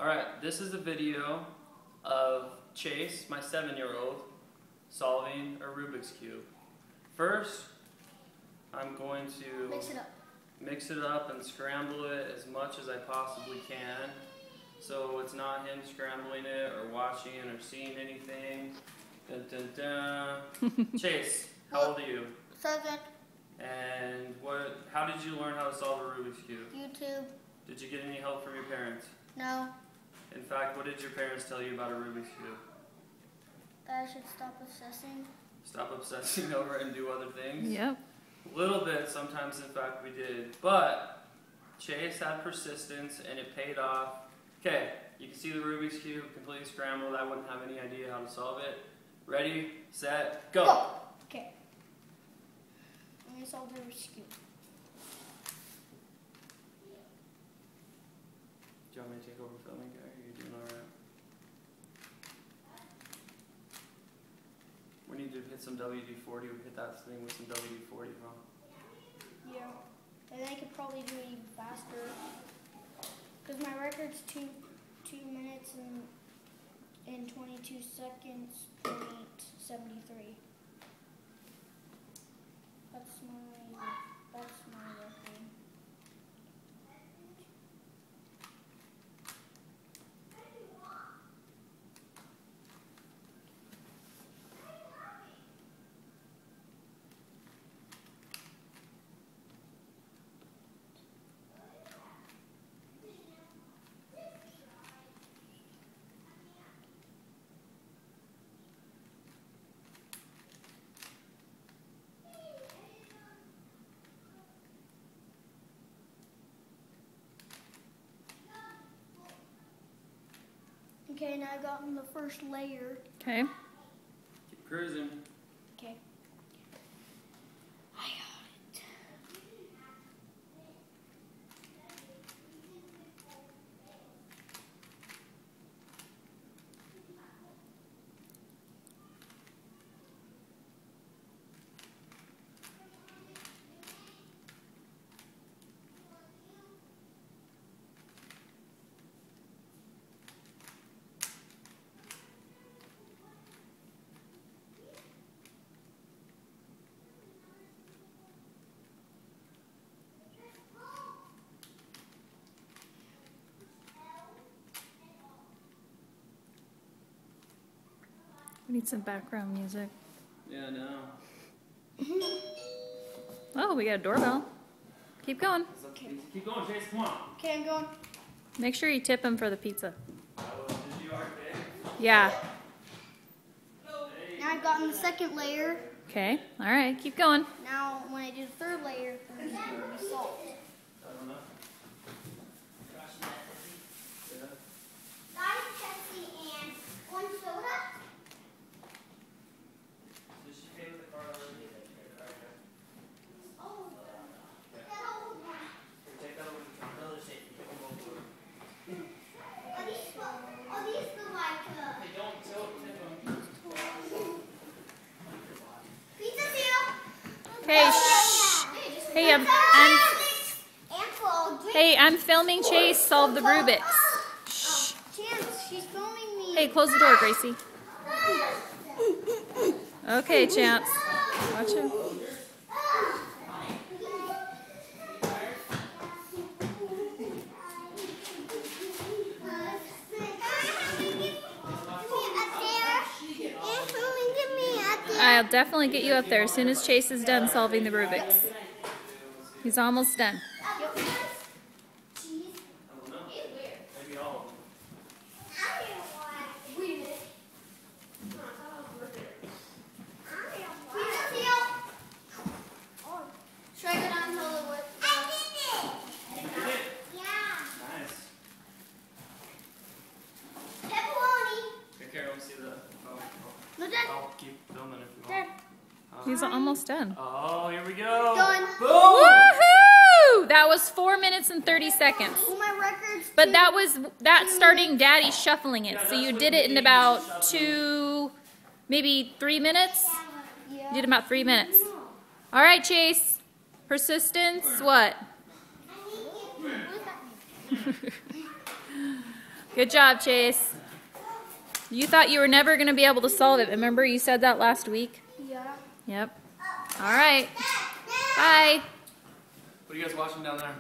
Alright, this is a video of Chase, my 7-year-old, solving a Rubik's Cube. First, I'm going to mix it up and scramble it as much as I possibly can, so it's not him scrambling it or watching or seeing anything. Dun, dun, dun. Chase, how old are you? 7. And how did you learn how to solve a Rubik's Cube? YouTube. Did you get any help from your parents? No. In fact, what did your parents tell you about a Rubik's Cube? That I should stop obsessing. Stop obsessing over it and do other things? Yep. A little bit, sometimes in fact we did. But Chase had persistence and it paid off. Okay, you can see the Rubik's Cube completely scrambled. I wouldn't have any idea how to solve it. Ready, set, go! Okay. Let me solve the Rubik's Cube. Do you want me to take over filming, guy? Are you doing alright? We need to hit some WD-40. We hit that thing with some WD-40, huh? Yeah. And I could probably do it even faster. Because my record's 2 minutes and 22 seconds, .73. That's my record. Okay, now I've gotten the first layer. Okay. Keep cruising. Okay. I got it. We need some background music. Yeah, no. Oh, we got a doorbell. Keep going. Okay. Keep going, Chase, come on. Okay, I'm going. Make sure you tip him for the pizza. Did you already? Yeah. Now I've gotten the second layer. Okay. All right. Keep going. Now, when I do the third layer, it's going to be salt. I don't know. Yeah. Guys, Pepsi and one soda. Did she pay with the card already? Okay. Oh, that old one. Take that over to the other state. Pick them both over. Are these the like, Hey, don't tip them. pizza seal? Hey, shh. Hey, I'm filming Chase solve the Rubik's. Shh. Chance, she's filming me. Hey, close the door, Gracie. Okay, Chance. Watch him. I'll definitely get you up there as soon as Chase is done solving the Rubik's. He's almost done. Maybe all of them. Should I go down to the wood? You did it? Yeah. Nice. Pepperoni. Take care. Let me see the. No, Dad. I'll keep filming if you Dad. want. He's almost done. Oh, here we go. Done. Boom. Woohoo! That was 4 minutes and 30 seconds. Well, my record's But that's starting Daddy shuffling it. So you did it in about maybe 3 minutes? Yeah. You did about 3 minutes. All right, Chase. Persistence, what? Good job, Chase. You thought you were never going to be able to solve it. Remember you said that last week? Yeah. Yep. All right. Bye. What are you guys watching down there?